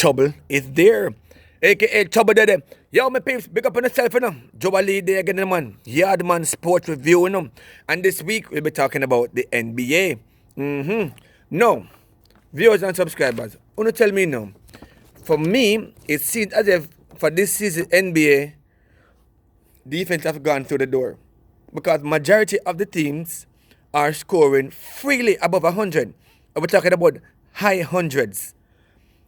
trouble is there. AKA trouble there. Yo, my peeps, big up on yourself, you know. Joe Ali there again, man. Yaadman Sports review, you know. And this week, we'll be talking about the NBA. No, viewers and subscribers, wanna tell me now. For me, it seems as if for this season, NBA, defense have gone through the door. Because majority of the teams are scoring freely above 100. We're talking about high hundreds.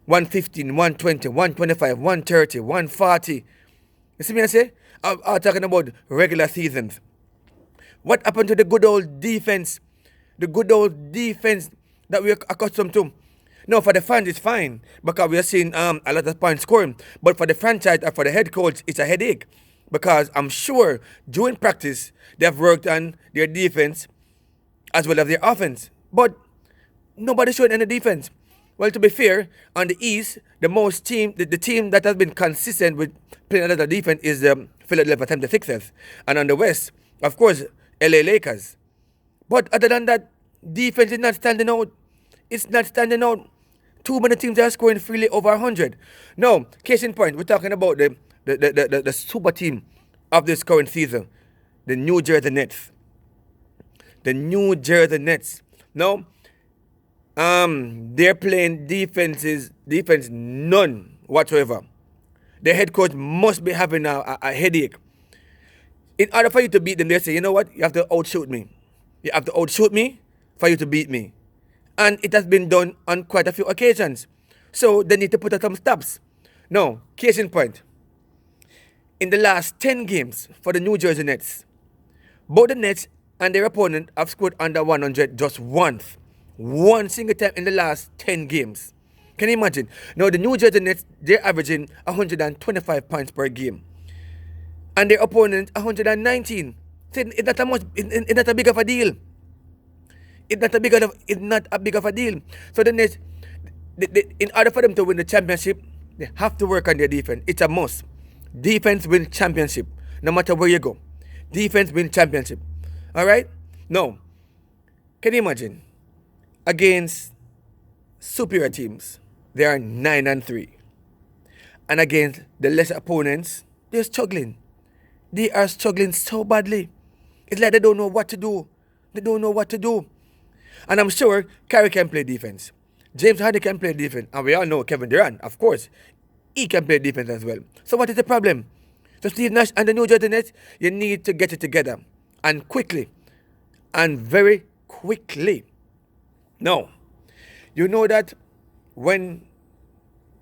115, 120, 125, 130, 140. You see me I say? I'm talking about regular seasons. What happened to the good old defense? The good old defense that we're accustomed to. No, for the fans it's fine because we are seeing a lot of points scoring. But for the franchise or for the head coach, it's a headache. Because I'm sure during practice, they have worked on their defense as well as their offense. But nobody's showing any defense. Well, to be fair, on the East, the team that has been consistent with playing a lot of defense is the Philadelphia 76ers. And on the West, of course, LA Lakers. But other than that, defense is not standing out. It's not standing out. Too many teams are scoring freely over 100. No, case in point, we're talking about the super team of this current season, the New Jersey Nets. The New Jersey Nets. No, they're playing defense none whatsoever. The head coach must be having a headache. In order for you to beat them, they say, you know what? You have to outshoot me. You have to outshoot me for you to beat me. And it has been done on quite a few occasions. So they need to put up some stops. No, case in point. In the last 10 games for the New Jersey Nets, both the Nets and their opponent have scored under 100 just once. One single time in the last 10 games. Can you imagine? Now the New Jersey Nets, they're averaging 125 points per game. And their opponent 119. It's not a big of a deal. It's not a big of a deal. So the Nets, in order for them to win the championship, they have to work on their defense. It's a must. Defense wins championship. No matter where you go. Defense wins championship. Alright? Now, can you imagine? Against superior teams, they are 9-3. And against the lesser opponents, they're struggling. They are struggling so badly. It's like they don't know what to do. They don't know what to do. And I'm sure Kyrie can play defense. James Harden can play defense. And we all know Kevin Durant, of course. He can play defense as well. So what is the problem? So Steve Nash and the New Jersey Nets, you need to get it together. And quickly. And very quickly. Now, you know that when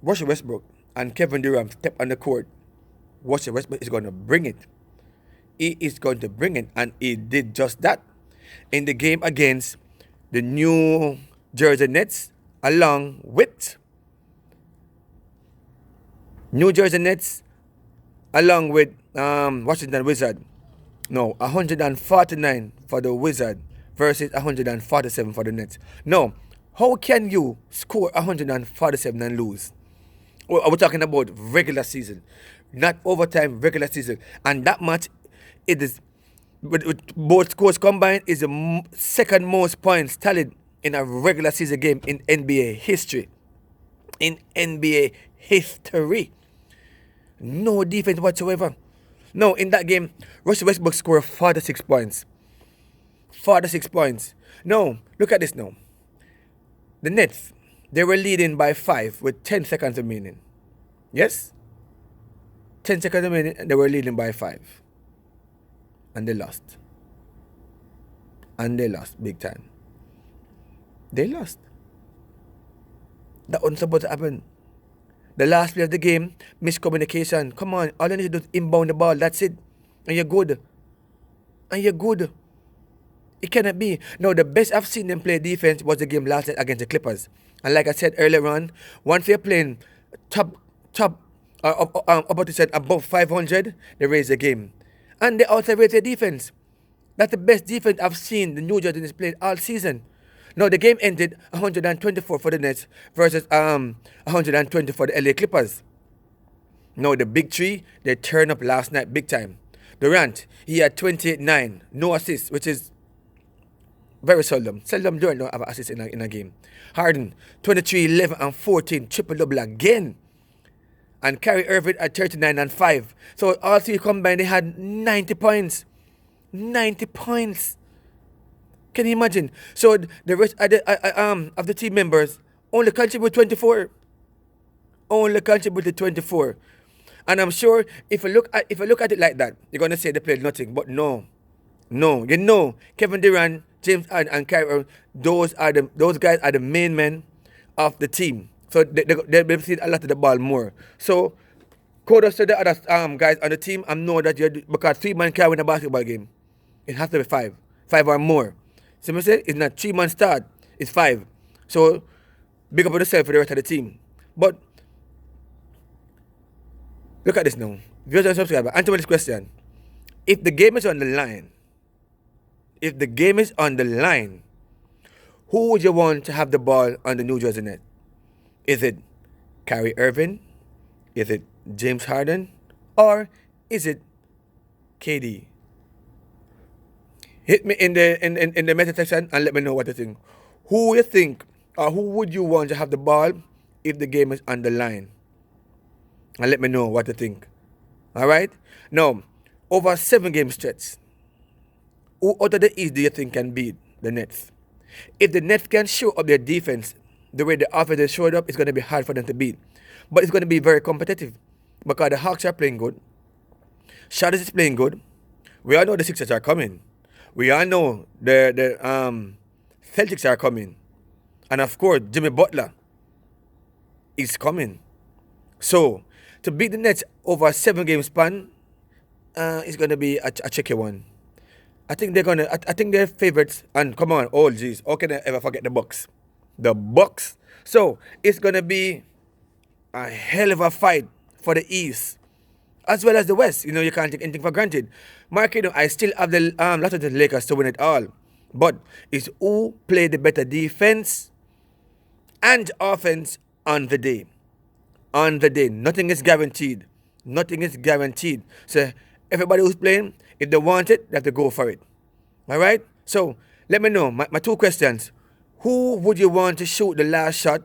Russell Westbrook and Kevin Durant step on the court, Russell Westbrook is going to bring it. He is going to bring it. And he did just that in the game against the New Jersey Nets, along with Washington Wizards. No, 149 for the Wizards versus 147 for the Nets. No, how can you score 147 and lose? Well, we're talking about regular season, not overtime, regular season. And that match, it is, with both scores combined, is the second most points tallied in a regular season game in NBA history. In NBA history. No defense whatsoever. No, in that game, Russell Westbrook scored 46 points. 46 points. No, look at this now. The Nets, they were leading by 5 with 10 seconds remaining. Yes? 10 seconds remaining, and they were leading by 5. And they lost. And they lost big time. They lost. That wasn't supposed to happen. The last play of the game, miscommunication. Come on, all you need to do is inbound the ball. That's it. And you're good. And you're good. It cannot be. No, the best I've seen them play defense was the game last night against the Clippers. And like I said earlier on, once they're playing above 500, they raise the game. And they also raise their defense. That's the best defense I've seen the New Jersey Nets played all season. Now, the game ended 124 for the Nets versus 120 for the LA Clippers. Now, the big three, they turned up last night big time. Durant, he had 28-9, no assists, which is Very seldom. Seldom do not have an assist in a game. Harden, 23, 11, and 14. Triple-double again. And Kyrie Irving at 39 and 5. So all three combined, they had 90 points. 90 points. Can you imagine? So the rest of the team members only contribute 24. Only contributed 24. And I'm sure if you look at it like that, you're gonna say they played nothing. But no. You know, Kevin Durant, James Harden, and Kyrie, those guys are the main men of the team. So they've seen a lot of the ball more. So kudos to the other guys on the team. I know that because 3-man can't win a basketball game. It has to be 5. 5 or more. So I say it's not 3-man start, it's 5. So big up on yourself for the rest of the team. But look at this now. Viewers and subscribers, answer this question. If the game is on the line, who would you want to have the ball on the New Jersey net? Is it Kyrie Irving? Is it James Harden? Or is it KD? Hit me in the message section and let me know what you think. Who you think, or who would you want to have the ball if the game is on the line? And let me know what you think. Alright? Now, over 7-game stretch, who out of the East do you think can beat the Nets? If the Nets can show up their defense the way the offense showed up, it's going to be hard for them to beat. But it's going to be very competitive because the Hawks are playing good. Charlotte is playing good. We all know the Sixers are coming. We all know the Celtics are coming. And of course, Jimmy Butler is coming. So, to beat the Nets over a 7-game span is going to be a tricky one. I think they're favorites. And come on, oh jeez, how can I ever forget the Bucks? The Bucks. So, it's going to be a hell of a fight for the East as well as the West. You know, you can't take anything for granted. Mark, you know, I still have the lot of the Lakers to win it all. But it's who played the better defense and offense on the day. On the day. Nothing is guaranteed. Nothing is guaranteed. So everybody who's playing, if they want it, they have to go for it. Alright? So let me know. My 2 questions. Who would you want to shoot the last shot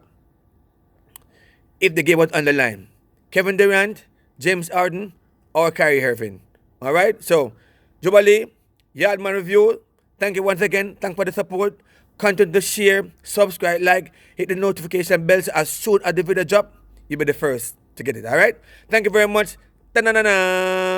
if the game was on the line? Kevin Durant, James Harden, or Kyrie Irving? Alright? So, Jubali, Yaadman Review, thank you once again. Thanks for the support. Continue to share, subscribe, like, hit the notification bells as soon as the video drop. You'll be the first to get it. Alright? Thank you very much. Ta-na-na-na.